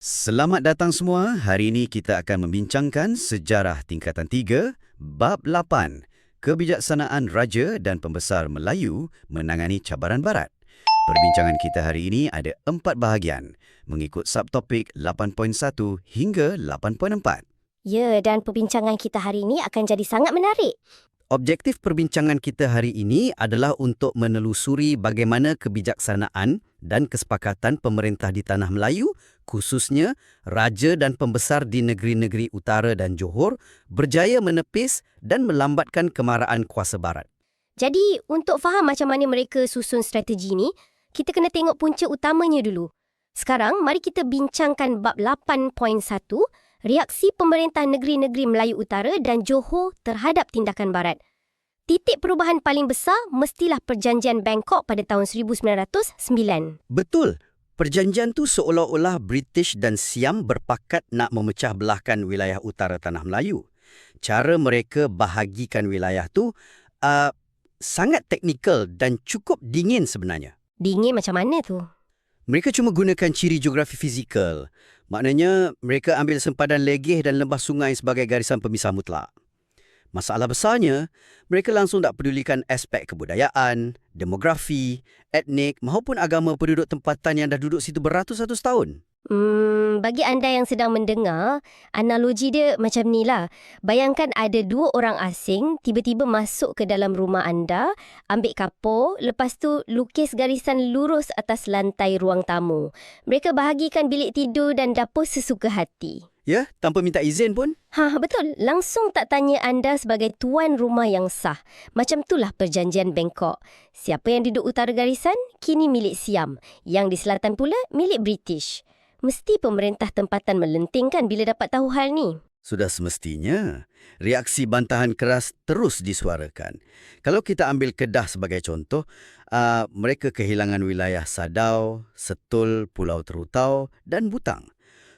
Selamat datang semua. Hari ini kita akan membincangkan sejarah tingkatan 3, bab 8, Kebijaksanaan Raja dan Pembesar Melayu menangani cabaran Barat. Perbincangan kita hari ini ada 4 bahagian, mengikut subtopik 8.1 hingga 8.4. Ya, dan perbincangan kita hari ini akan jadi sangat menarik. Objektif perbincangan kita hari ini adalah untuk menelusuri bagaimana kebijaksanaan dan kesepakatan pemerintah di Tanah Melayu, khususnya Raja dan Pembesar di negeri-negeri utara dan Johor, berjaya menepis dan melambatkan kemarahan kuasa Barat. Jadi, untuk faham macam mana mereka susun strategi ni, kita kena tengok punca utamanya dulu. Sekarang, mari kita bincangkan bab 8.1, reaksi pemerintah negeri-negeri Melayu Utara dan Johor terhadap tindakan Barat. Titik perubahan paling besar mestilah Perjanjian Bangkok pada tahun 1909. Betul. Perjanjian tu seolah-olah British dan Siam berpakat nak memecah belahkan wilayah utara Tanah Melayu. Cara mereka bahagikan wilayah tu sangat teknikal dan cukup dingin sebenarnya. Dingin macam mana tu? Mereka cuma gunakan ciri geografi fizikal. Maknanya, mereka ambil sempadan legeh dan lembah sungai sebagai garisan pemisah mutlak. Masalah besarnya, mereka langsung tak pedulikan aspek kebudayaan, demografi, etnik maupun agama penduduk tempatan yang dah duduk situ beratus-ratus tahun. Bagi anda yang sedang mendengar, analogi dia macam ni lah. Bayangkan ada 2 orang asing tiba-tiba masuk ke dalam rumah anda, ambil kapur, lepas tu lukis garisan lurus atas lantai ruang tamu. Mereka bahagikan bilik tidur dan dapur sesuka hati. Ya, tanpa minta izin pun. Betul. Langsung tak tanya anda sebagai tuan rumah yang sah. Macam itulah Perjanjian Bangkok. Siapa yang duduk utara garisan, kini milik Siam. Yang di selatan pula, milik British. Mesti pemerintah tempatan melentingkan bila dapat tahu hal ni. Sudah semestinya. Reaksi bantahan keras terus disuarakan. Kalau kita ambil Kedah sebagai contoh, mereka kehilangan wilayah Sadau, Setul, Pulau Terutau dan Butang.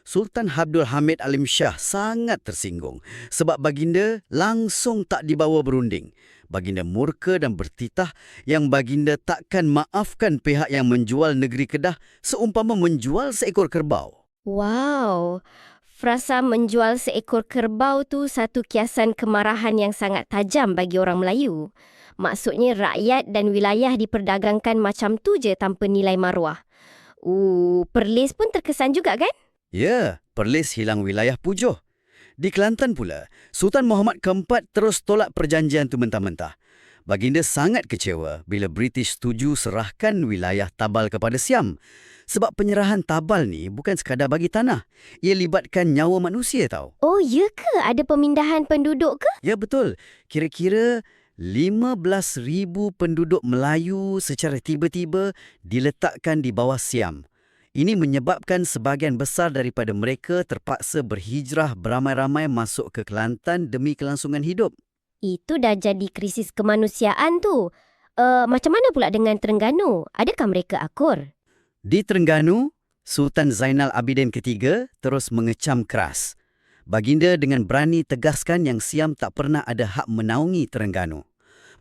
Sultan Abdul Hamid Alim Shah sangat tersinggung sebab baginda langsung tak dibawa berunding. Baginda murka dan bertitah yang baginda takkan maafkan pihak yang menjual negeri Kedah seumpama menjual seekor kerbau. Wow, frasa menjual seekor kerbau tu satu kiasan kemarahan yang sangat tajam bagi orang Melayu. Maksudnya rakyat dan wilayah diperdagangkan macam tu je tanpa nilai maruah. Perlis pun terkesan juga kan? Ya, Perlis hilang wilayah Pujoh. Di Kelantan pula, Sultan Muhammad keempat terus tolak perjanjian tu mentah-mentah. Baginda sangat kecewa bila British setuju serahkan wilayah Tabal kepada Siam. Sebab penyerahan Tabal ni bukan sekadar bagi tanah. Ia libatkan nyawa manusia tau. Oh, ya ke? Ada pemindahan penduduk ke? Ya, betul. Kira-kira 15,000 penduduk Melayu secara tiba-tiba diletakkan di bawah Siam. Ini menyebabkan sebahagian besar daripada mereka terpaksa berhijrah beramai-ramai masuk ke Kelantan demi kelangsungan hidup. Itu dah jadi krisis kemanusiaan tu. Macam mana pula dengan Terengganu? Adakah mereka akur? Di Terengganu, Sultan Zainal Abidin III terus mengecam keras. Baginda dengan berani tegaskan yang Siam tak pernah ada hak menaungi Terengganu.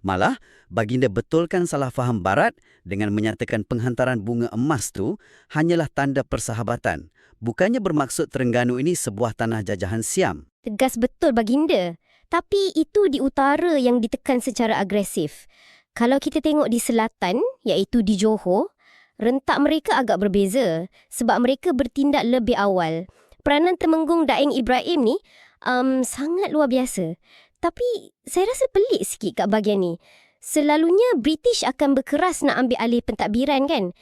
Malah, baginda betulkan salah faham Barat dengan menyatakan penghantaran bunga emas tu hanyalah tanda persahabatan. Bukannya bermaksud Terengganu ini sebuah tanah jajahan Siam. Tegas betul baginda. Tapi itu di utara yang ditekan secara agresif. Kalau kita tengok di selatan, iaitu di Johor, rentak mereka agak berbeza sebab mereka bertindak lebih awal. Peranan Temenggung Daeng Ibrahim ni sangat luar biasa. Tapi saya rasa pelik sikit kat bahagian ni. Selalunya British akan berkeras nak ambil alih pentadbiran kan?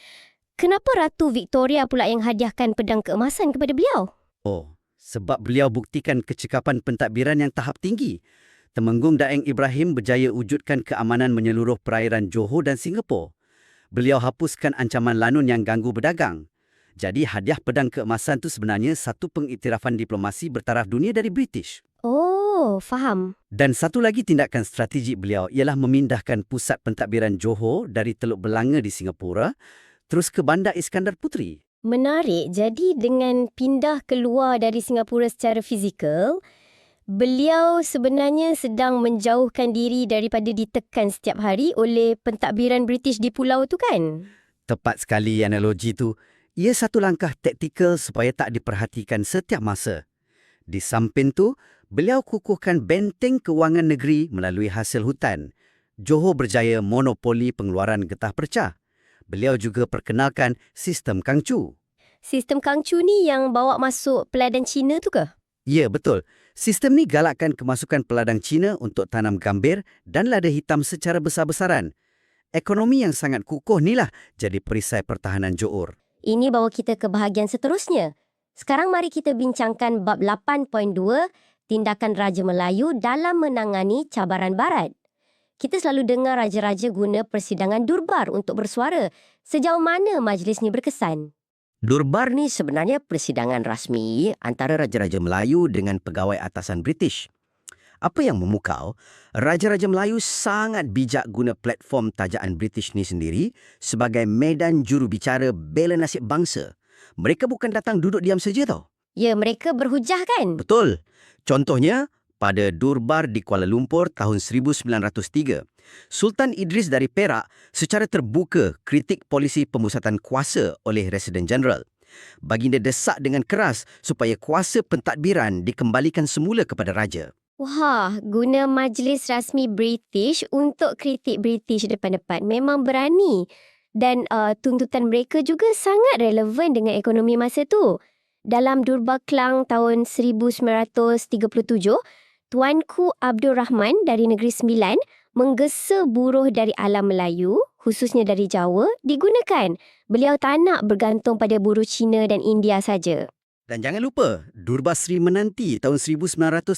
Kenapa Ratu Victoria pula yang hadiahkan pedang keemasan kepada beliau? Oh, sebab beliau buktikan kecekapan pentadbiran yang tahap tinggi. Temenggung Daeng Ibrahim berjaya wujudkan keamanan menyeluruh perairan Johor dan Singapura. Beliau hapuskan ancaman lanun yang ganggu berdagang. Jadi hadiah pedang keemasan tu sebenarnya satu pengiktirafan diplomasi bertaraf dunia dari British. Oh, faham. Dan satu lagi tindakan strategik beliau ialah memindahkan pusat pentadbiran Johor dari Teluk Belanga di Singapura terus ke Bandar Iskandar Puteri. Menarik. Jadi dengan pindah keluar dari Singapura secara fizikal, beliau sebenarnya sedang menjauhkan diri daripada ditekan setiap hari oleh pentadbiran British di pulau tu kan? Tepat sekali analogi tu. Ia satu langkah taktikal supaya tak diperhatikan setiap masa. Di samping tu, beliau kukuhkan benteng kewangan negeri melalui hasil hutan. Johor berjaya monopoli pengeluaran getah percah. Beliau juga perkenalkan sistem Kangcu. Sistem Kangcu ni yang bawa masuk peladang Cina tu ke? Ya, betul. Sistem ni galakkan kemasukan peladang Cina untuk tanam gambir dan lada hitam secara besar-besaran. Ekonomi yang sangat kukuh inilah jadi perisai pertahanan Johor. Ini bawa kita ke bahagian seterusnya. Sekarang mari kita bincangkan bab 8.2, tindakan Raja Melayu dalam menangani cabaran Barat. Kita selalu dengar raja-raja guna persidangan durbar untuk bersuara. Sejauh mana majlis ni berkesan? Durbar ni sebenarnya persidangan rasmi antara Raja-Raja Melayu dengan pegawai atasan British. Apa yang memukau, Raja-Raja Melayu sangat bijak guna platform tajaan British ni sendiri sebagai medan jurubicara bela nasib bangsa. Mereka bukan datang duduk diam saja tau. Ya, mereka berhujah kan? Betul. Contohnya, pada Durbar di Kuala Lumpur tahun 1903, Sultan Idris dari Perak secara terbuka kritik polisi pemusatan kuasa oleh Residen Jeneral. Baginda desak dengan keras supaya kuasa pentadbiran dikembalikan semula kepada Raja. Wah, guna majlis rasmi British untuk kritik British depan-depan memang berani. Dan tuntutan mereka juga sangat relevan dengan ekonomi masa tu. Dalam Durbar Klang tahun 1937, Tuanku Abdul Rahman dari Negeri Sembilan menggesa buruh dari alam Melayu, khususnya dari Jawa, digunakan. Beliau tak nak bergantung pada buruh Cina dan India saja. Dan jangan lupa, Durbar Sri Menanti tahun 1939.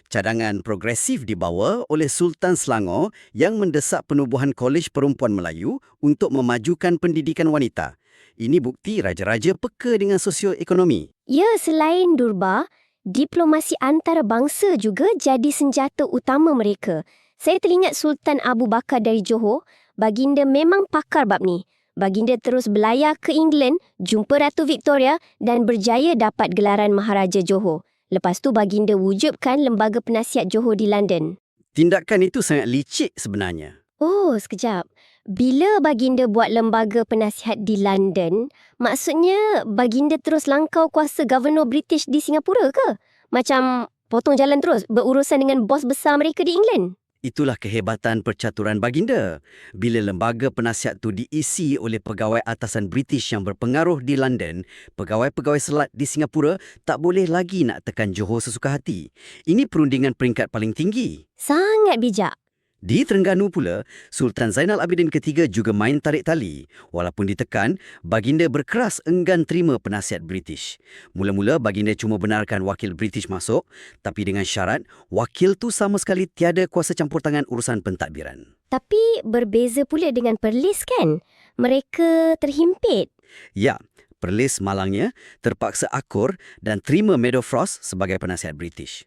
Cadangan progresif dibawa oleh Sultan Selangor yang mendesak penubuhan Kolej Perempuan Melayu untuk memajukan pendidikan wanita. Ini bukti raja-raja peka dengan sosioekonomi. Ya, selain Durbar, diplomasi antarabangsa juga jadi senjata utama mereka. Saya teringat Sultan Abu Bakar dari Johor, baginda memang pakar bab ni. Baginda terus berlayar ke England, jumpa Ratu Victoria dan berjaya dapat gelaran Maharaja Johor. Lepas tu baginda wujudkan lembaga penasihat Johor di London. Tindakan itu sangat licik sebenarnya. Oh, sekejap. Bila baginda buat lembaga penasihat di London, maksudnya baginda terus langkau kuasa Governor British di Singapura ke? Macam potong jalan terus berurusan dengan bos besar mereka di England? Itulah kehebatan percaturan baginda. Bila lembaga penasihat tu diisi oleh pegawai atasan British yang berpengaruh di London, pegawai-pegawai selat di Singapura tak boleh lagi nak tekan Johor sesuka hati. Ini perundingan peringkat paling tinggi. Sangat bijak. Di Terengganu pula, Sultan Zainal Abidin III juga main tarik tali. Walaupun ditekan, baginda berkeras enggan terima penasihat British. Mula-mula baginda cuma benarkan wakil British masuk, tapi dengan syarat wakil tu sama sekali tiada kuasa campur tangan urusan pentadbiran. Tapi berbeza pula dengan Perlis kan? Mereka terhimpit. Ya, Perlis malangnya terpaksa akur dan terima Meadow Frost sebagai penasihat British.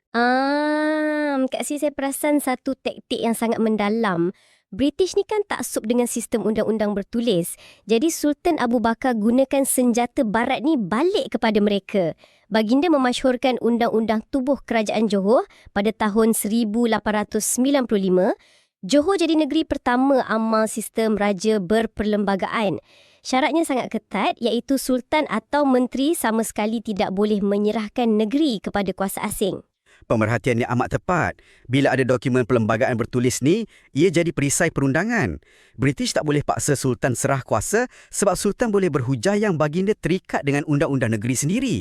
Kak Si, saya perasan satu taktik yang sangat mendalam. British ni kan taksub dengan sistem undang-undang bertulis. Jadi Sultan Abu Bakar gunakan senjata barat ni balik kepada mereka. Baginda memasyhurkan Undang-Undang Tubuh Kerajaan Johor pada tahun 1895. Johor jadi negeri pertama amal sistem raja berperlembagaan. Syaratnya sangat ketat, iaitu Sultan atau Menteri sama sekali tidak boleh menyerahkan negeri kepada kuasa asing. Pemerhatian yang amat tepat. Bila ada dokumen perlembagaan bertulis ni, ia jadi perisai perundangan. British tak boleh paksa Sultan serah kuasa sebab Sultan boleh berhujah yang baginda terikat dengan undang-undang negeri sendiri.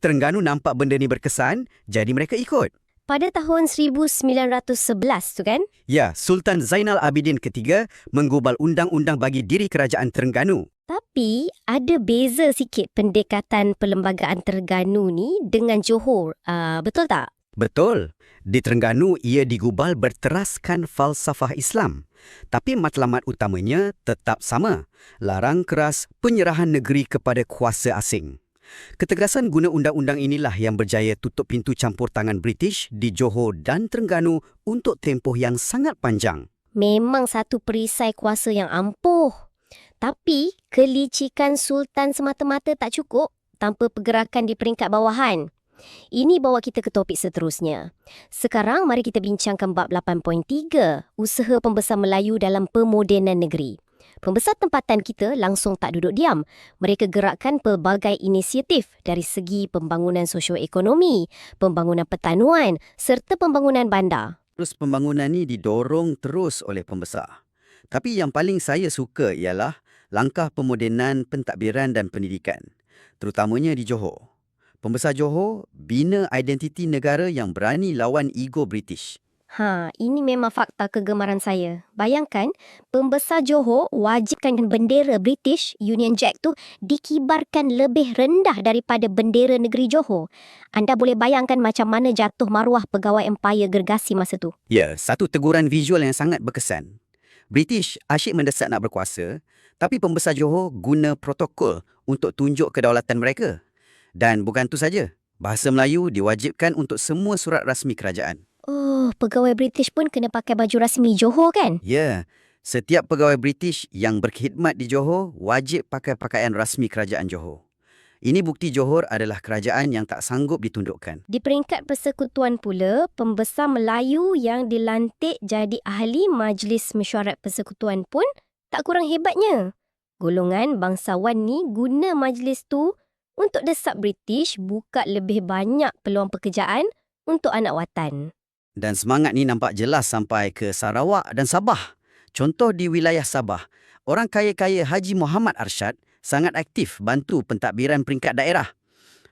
Terengganu nampak benda ni berkesan, jadi mereka ikut. Pada tahun 1911 tu kan? Ya, Sultan Zainal Abidin III menggubal undang-undang bagi diri kerajaan Terengganu. Tapi ada beza sikit pendekatan perlembagaan Terengganu ni dengan Johor. Betul tak? Betul. Di Terengganu, ia digubal berteraskan falsafah Islam. Tapi matlamat utamanya tetap sama. Larang keras penyerahan negeri kepada kuasa asing. Ketegasan guna undang-undang inilah yang berjaya tutup pintu campur tangan British di Johor dan Terengganu untuk tempoh yang sangat panjang. Memang satu perisai kuasa yang ampuh. Tapi kelicikan Sultan semata-mata tak cukup tanpa pergerakan di peringkat bawahan. Ini bawa kita ke topik seterusnya. Sekarang mari kita bincangkan bab 8.3, usaha pembesar Melayu dalam pemodenan negeri. Pembesar tempatan kita langsung tak duduk diam. Mereka gerakkan pelbagai inisiatif dari segi pembangunan sosioekonomi, pembangunan pertanuan serta pembangunan bandar. Terus pembangunan ni didorong terus oleh pembesar. Tapi yang paling saya suka ialah langkah pemodenan pentadbiran dan pendidikan, terutamanya di Johor. Pembesar Johor bina identiti negara yang berani lawan ego British. Ini memang fakta kegemaran saya. Bayangkan, pembesar Johor wajibkan bendera British Union Jack tu dikibarkan lebih rendah daripada bendera negeri Johor. Anda boleh bayangkan macam mana jatuh maruah pegawai Empire Gergasi masa tu. Ya, satu teguran visual yang sangat berkesan. British asyik mendesak nak berkuasa, tapi pembesar Johor guna protokol untuk tunjuk kedaulatan mereka. Dan bukan itu saja, bahasa Melayu diwajibkan untuk semua surat rasmi kerajaan. Oh, pegawai British pun kena pakai baju rasmi Johor kan? Ya, setiap pegawai British yang berkhidmat di Johor wajib pakai pakaian rasmi kerajaan Johor. Ini bukti Johor adalah kerajaan yang tak sanggup ditundukkan. Di peringkat persekutuan pula, pembesar Melayu yang dilantik jadi ahli Majlis Mesyuarat Persekutuan pun tak kurang hebatnya. Golongan bangsawan ni guna majlis tu untuk desak British buka lebih banyak peluang pekerjaan untuk anak watan. Dan semangat ni nampak jelas sampai ke Sarawak dan Sabah. Contoh di wilayah Sabah, orang kaya-kaya Haji Muhammad Arsyad sangat aktif bantu pentadbiran peringkat daerah.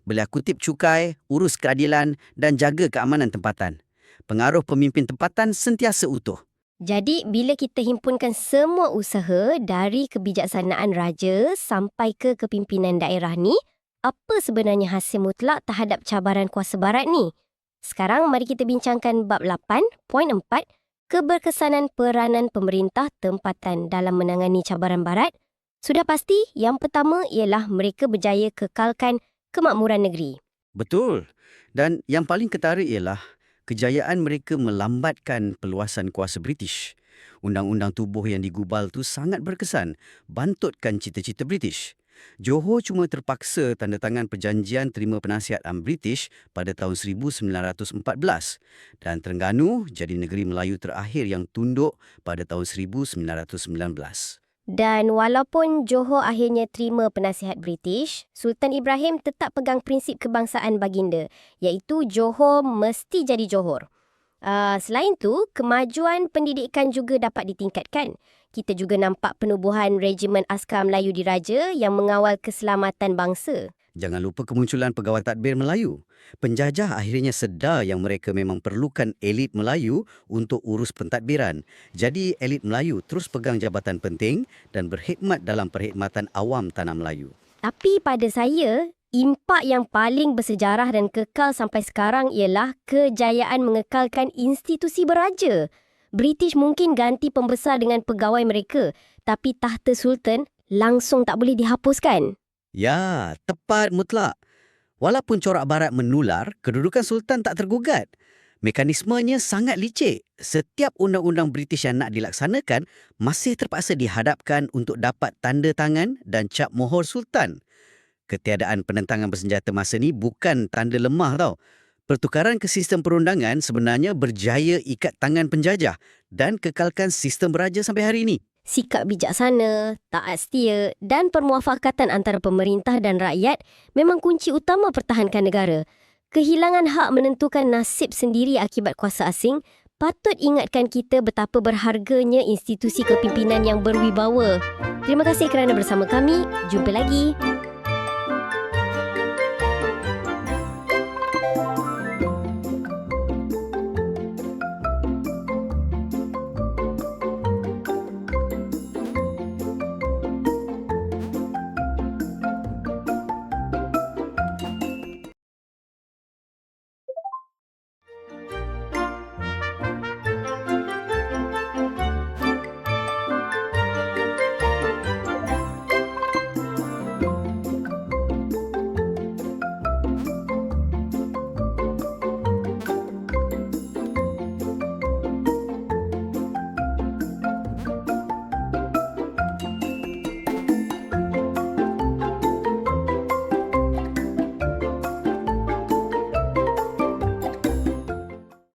Beliau kutip cukai, urus keadilan dan jaga keamanan tempatan. Pengaruh pemimpin tempatan sentiasa utuh. Jadi, bila kita himpunkan semua usaha dari kebijaksanaan raja sampai ke kepimpinan daerah ni, apa sebenarnya hasil mutlak terhadap cabaran kuasa barat ni? Sekarang mari kita bincangkan bab 8.4, keberkesanan peranan pemerintah tempatan dalam menangani cabaran barat. Sudah pasti, yang pertama ialah mereka berjaya kekalkan kemakmuran negeri. Betul. Dan yang paling ketara ialah kejayaan mereka melambatkan peluasan kuasa British. Undang-undang tubuh yang digubal tu sangat berkesan, bantutkan cita-cita British. Johor cuma terpaksa tanda tangan perjanjian terima penasihat British pada tahun 1914 dan Terengganu jadi negeri Melayu terakhir yang tunduk pada tahun 1919. Dan walaupun Johor akhirnya terima penasihat British, Sultan Ibrahim tetap pegang prinsip kebangsaan baginda, iaitu Johor mesti jadi Johor. Selain tu, kemajuan pendidikan juga dapat ditingkatkan. Kita juga nampak penubuhan Regimen Askar Melayu Diraja yang mengawal keselamatan bangsa. Jangan lupa kemunculan pegawai tadbir Melayu. Penjajah akhirnya sedar yang mereka memang perlukan elit Melayu untuk urus pentadbiran. Jadi elit Melayu terus pegang jabatan penting dan berkhidmat dalam perkhidmatan awam tanah Melayu. Tapi pada saya, impak yang paling bersejarah dan kekal sampai sekarang ialah kejayaan mengekalkan institusi beraja. British mungkin ganti pembesar dengan pegawai mereka, tapi tahta sultan langsung tak boleh dihapuskan. Ya, tepat mutlak. Walaupun corak barat menular, kedudukan sultan tak tergugat. Mekanismenya sangat licik. Setiap undang-undang British yang nak dilaksanakan masih terpaksa dihadapkan untuk dapat tanda tangan dan cap mohor sultan. Ketiadaan penentangan bersenjata masa ni bukan tanda lemah tau. Pertukaran ke sistem perundangan sebenarnya berjaya ikat tangan penjajah dan kekalkan sistem beraja sampai hari ini. Sikap bijaksana, taat setia dan permuafakatan antara pemerintah dan rakyat memang kunci utama pertahankan negara. Kehilangan hak menentukan nasib sendiri akibat kuasa asing patut ingatkan kita betapa berharganya institusi kepimpinan yang berwibawa. Terima kasih kerana bersama kami. Jumpa lagi.